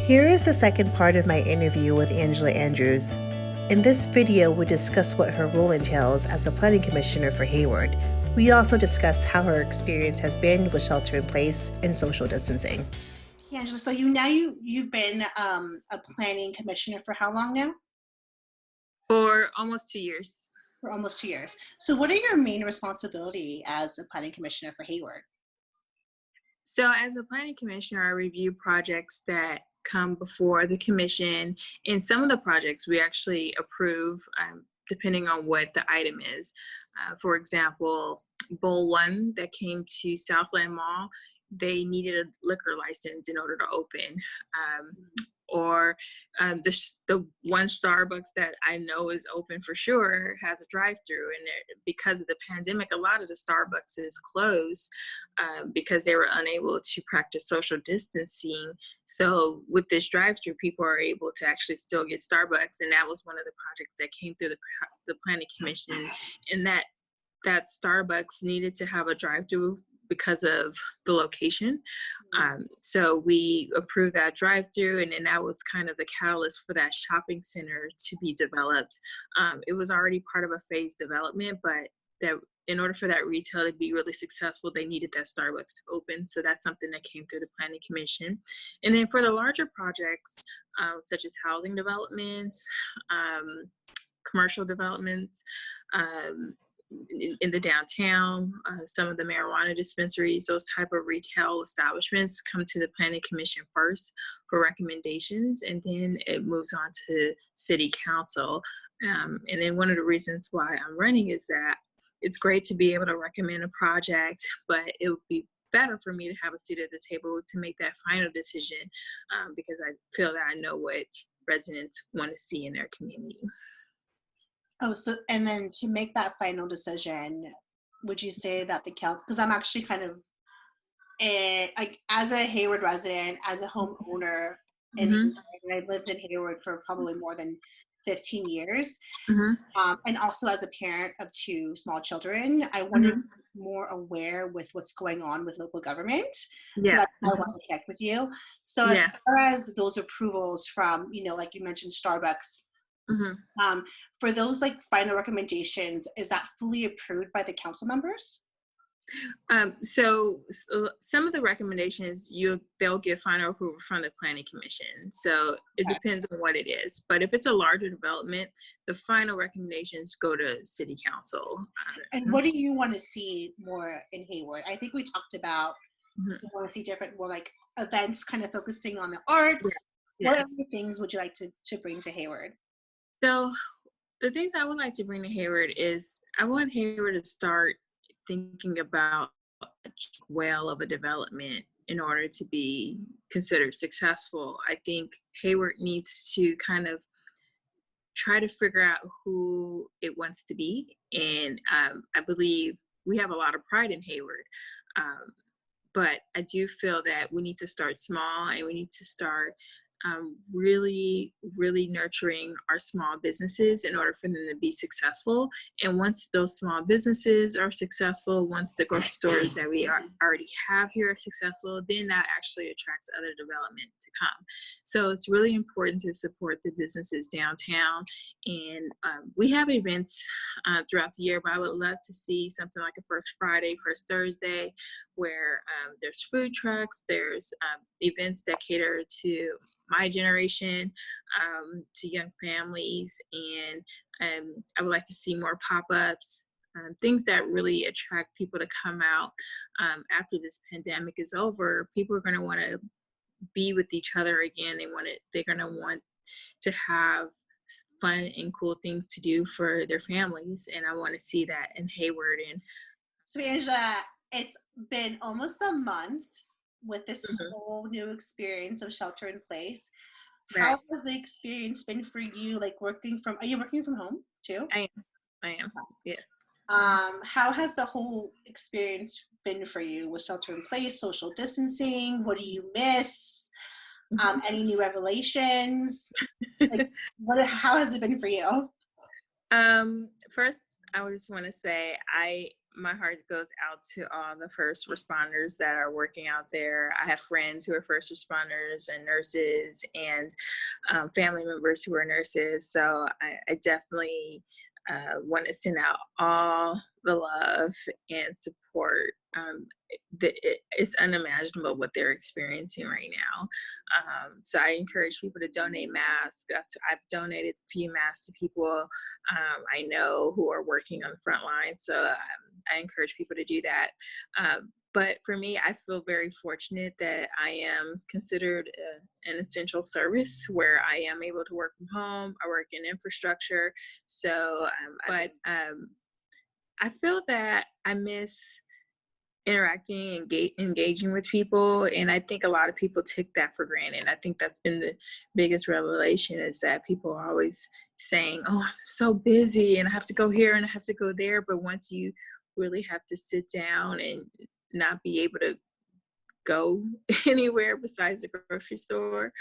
Here is the second part of my interview with Angela Andrews. In this video, we discuss what her role entails as a planning commissioner for Hayward. We also discuss how her experience has been with shelter in place and social distancing. Yeah, Angela, so you've been a planning commissioner for how long now? For almost 2 years. For almost 2 years. So what are your main responsibility as a planning commissioner for Hayward? So as a planning commissioner, I review projects that come before the commission. And some of the projects we actually approve depending on what the item is. For example, Bowl 1 that came to Southland Mall, they needed a liquor license in order to open. Or the one Starbucks that I know is open for sure has a drive-through, and because of the pandemic, a lot of the Starbucks is closed because they were unable to practice social distancing. So with this drive-through, people are able to actually still get Starbucks, and that was one of the projects that came through the planning commission, and that Starbucks needed to have a drive-through because of the location. So we approved that drive-through, and then that was kind of the catalyst for that shopping center to be developed. It was already part of a phased development, but that in order for that retail to be really successful, they needed that Starbucks to open. So that's something that came through the planning commission. And then for the larger projects, such as housing developments, commercial developments, in the downtown, some of the marijuana dispensaries, those type of retail establishments come to the planning commission first for recommendations, and then it moves on to city council. And then one of the reasons why I'm running is that it's great to be able to recommend a project, but it would be better for me to have a seat at the table to make that final decision, because I feel that I know what residents want to see in their community. Oh, so and then to make that final decision, would you say that the council? Because I'm actually kind of like as a Hayward resident, as a homeowner, and I lived in Hayward for probably more than 15 years, and also as a parent of two small children, I wanted to be more aware with what's going on with local government. So Yeah. that's why I wanted to connect with you. So as far as those approvals from, like you mentioned, Starbucks. For those like final recommendations, is that fully approved by the council members? So some of the recommendations they'll get final approval from the planning commission. So it depends on what it is. But if it's a larger development, the final recommendations go to city council. And what do you want to see more in Hayward? I think we talked about you want to see different, more like events kind of focusing on the arts. What other things would you like to bring to Hayward? So the things I would like to bring to Hayward is I want Hayward to start thinking about a whale of a development in order to be considered successful. I think Hayward needs to kind of try to figure out who it wants to be. And I believe we have a lot of pride in Hayward. But I do feel that we need to start small, and we need to start really, really nurturing our small businesses in order for them to be successful. And once those small businesses are successful, once the grocery stores that we already have here are successful, then that actually attracts other development to come. So it's really important to support the businesses downtown. And we have events throughout the year, but I would love to see something like a First Friday, First Thursday, where there's food trucks, there's events that cater to my generation, to young families, and I would like to see more pop-ups, things that really attract people to come out. After this pandemic is over, people are going to want to be with each other again. They're going to want to have fun and cool things to do for their families, and I want to see that in Hayward. And so Angela, it's been almost a month with this whole new experience of shelter in place. How has the experience been for you? Like are you working from home too? I am. Yes. How has the whole experience been for you with shelter in place, social distancing? What do you miss? Any new revelations? Like, how has it been for you? First, I just want to say I my heart goes out to all the first responders that are working out there. I have friends who are first responders and nurses, and family members who are nurses. So I definitely want to send out all the love and support. It's unimaginable what they're experiencing right now. So I encourage people to donate masks. I've donated a few masks to people I know who are working on the front line. So I encourage people to do that. But for me, I feel very fortunate that I am considered an essential service where I am able to work from home. I work in infrastructure. So, I feel that I miss interacting and engaging with people. And I think a lot of people took that for granted. I think that's been the biggest revelation, is that people are always saying, oh, I'm so busy and I have to go here and I have to go there. But once you really have to sit down and not be able to go anywhere besides the grocery store,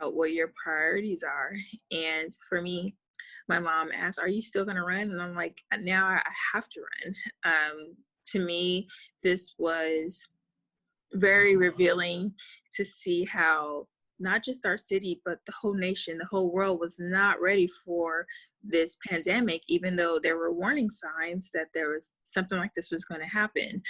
what your priorities are. And for me, my mom asked, are you still going to run? And I'm like, now I have to run. To me, this was very revealing to see how not just our city, but the whole nation, the whole world was not ready for this pandemic, even though there were warning signs that there was something like this was going to happen.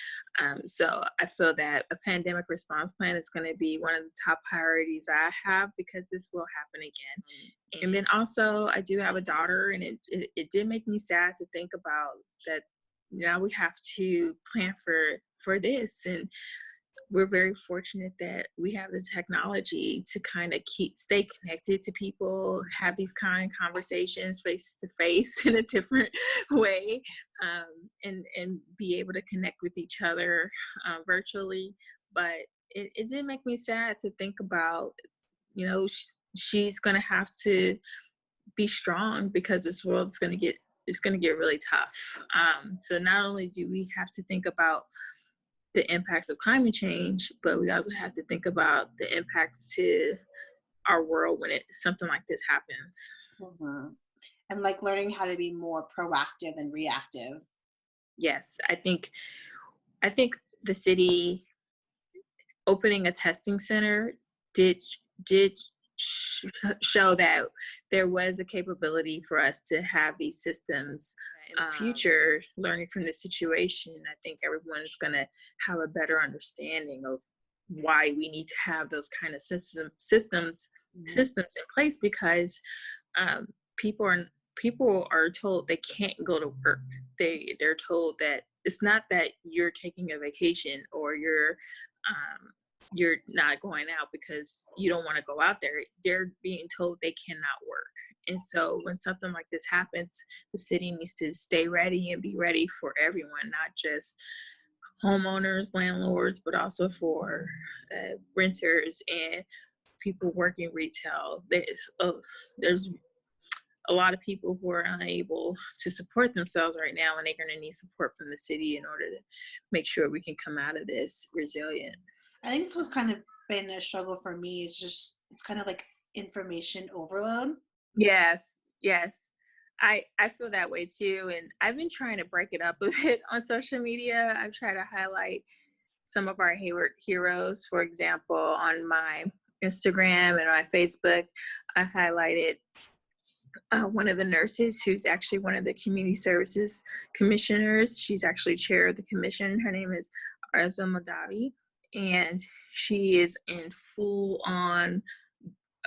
So I feel that a pandemic response plan is going to be one of the top priorities I have, because this will happen again. And then also, I do have a daughter, and it did make me sad to think about that now we have to plan for this. And we're very fortunate that we have the technology to kind of stay connected to people, have these kind of conversations face to face in a different way, and be able to connect with each other virtually. But it did make me sad to think about, she's going to have to be strong, because this world is going to get really tough. So not only do we have to think about the impacts of climate change, but we also have to think about the impacts to our world when something like this happens. Mm-hmm. And like learning how to be more proactive than reactive. Yes, I think the city opening a testing center did show that there was a capability for us to have these systems in the future. Learning from the situation, I think everyone's going to have a better understanding of why we need to have those kind of systems in place, because people are told they can't go to work. They're told that it's not that you're taking a vacation or you're not going out because you don't want to go out there. They're being told they cannot work. And so when something like this happens, the city needs to stay ready and be ready for everyone, not just homeowners, landlords, but also for renters and people working retail. There's a lot of people who are unable to support themselves right now, and they're going to need support from the city in order to make sure we can come out of this resilient. I think this was kind of been a struggle for me. It's kind of like information overload. Yes. I feel that way too. And I've been trying to break it up a bit on social media. I've tried to highlight some of our Hayward heroes. For example, on my Instagram and my Facebook, I highlighted one of the nurses who's actually one of the community services commissioners. She's actually chair of the commission. Her name is Arza Madadi. And she is in full-on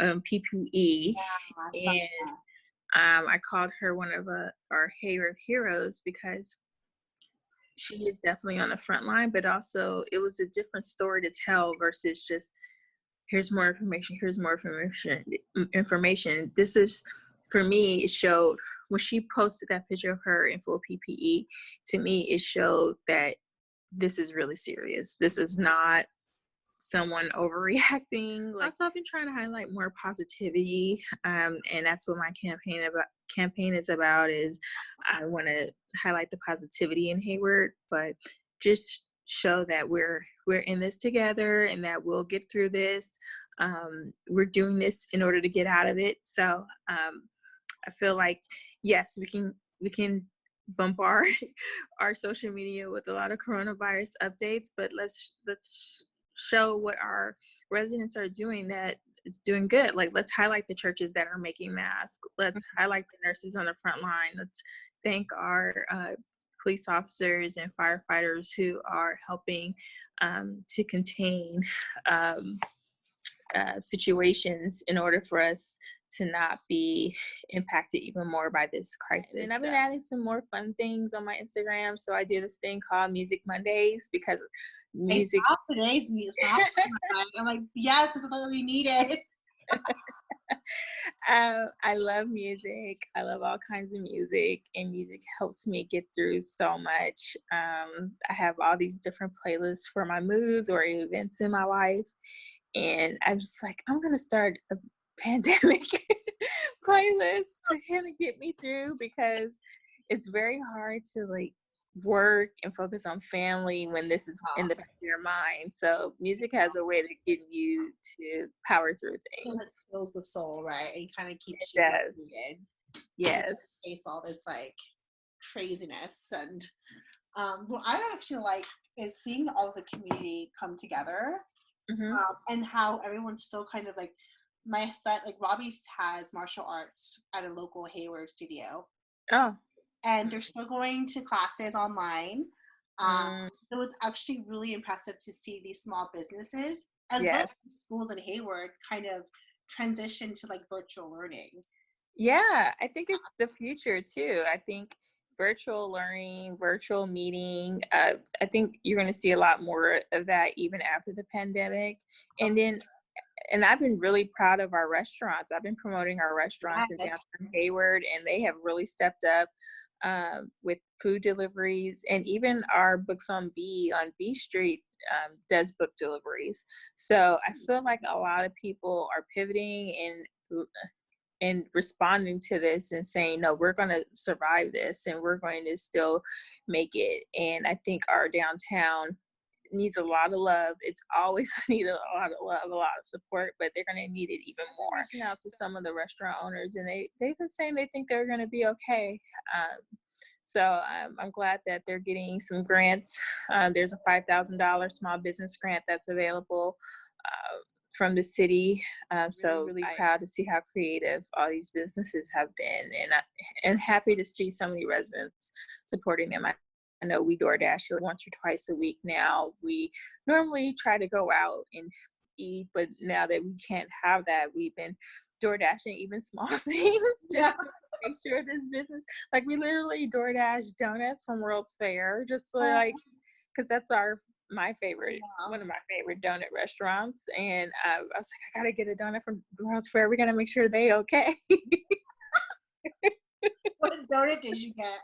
PPE, and I called her one of our Hayward heroes because she is definitely on the front line, but also it was a different story to tell versus just here's more information. This is, for me, it showed when she posted that picture of her in full PPE. To me, it showed that this is really serious. This is not someone overreacting. Also, I've been trying to highlight more positivity, and that's what my campaign is about. Is I want to highlight the positivity in Hayward, but just show that we're in this together and that we'll get through this. We're doing this in order to get out of it. So I feel like yes, we can bombard our social media with a lot of coronavirus updates, but let's show what our residents are doing that is doing good. Like, let's highlight the churches that are making masks. Let's highlight the nurses on the front line. Let's thank our police officers and firefighters who are helping to contain situations in order for us to not be impacted even more by this crisis. And I've been adding some more fun things on my Instagram. So I do this thing called Music Mondays, because music. Today's music. I'm like, yes, this is what we needed. I love music. I love all kinds of music, and music helps me get through so much. I have all these different playlists for my moods or events in my life, and I'm just like, I'm gonna start a pandemic playlist to kind of get me through, because it's very hard to like work and focus on family when this is in the back of your mind. So music has a way to get you to power through things. It fills the soul, right? And kind of keeps you motivated. Yes. Face all this like craziness. And what I actually like is seeing all the community come together, and how everyone's still kind of like, my son, like Robbie has martial arts at a local Hayward studio. Oh. And they're still going to classes online. It was actually really impressive to see these small businesses, as well as schools in Hayward, kind of transition to like virtual learning. Yeah, I think it's the future too. I think virtual learning, virtual meeting, I think you're going to see a lot more of that even after the pandemic. And I've been really proud of our restaurants. I've been promoting our restaurants in downtown Hayward, and they have really stepped up with food deliveries, and even our Books on B Street does book deliveries. So I feel like a lot of people are pivoting and responding to this and saying, no, we're going to survive this and we're going to still make it. And I think our downtown needs a lot of love. It's always needed a lot of love, a lot of support, but they're going to need it even more. Reaching out to some of the restaurant owners, and they've been saying they think they're going to be okay. So I'm glad that they're getting some grants. There's a $5,000 small business grant that's available from the city. So really proud to see how creative all these businesses have been, and happy to see so many residents supporting them. I know we DoorDash once or twice a week now. We normally try to go out and eat, but now that we can't have that, we've been DoorDashing even small things just to make sure this business, like we literally DoorDash donuts from World's Fair, just like, because that's my favorite, one of my favorite donut restaurants. And I was like, I gotta get a donut from World's Fair. We gotta make sure they okay. What donut did you get?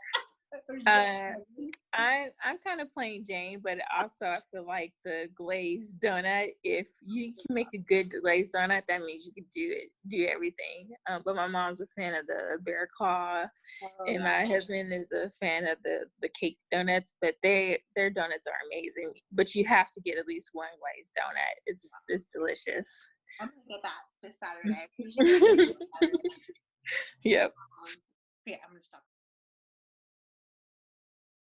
I'm kind of plain Jane, but also I feel like the glazed donut, if you can make a good glazed donut, that means you can do everything. But my mom's a fan of the bear claw, and my husband is a fan of the cake donuts, but their donuts are amazing. But you have to get at least one glazed donut. It's delicious. I'm gonna get that this Saturday. Yep. Yeah, I'm gonna stop.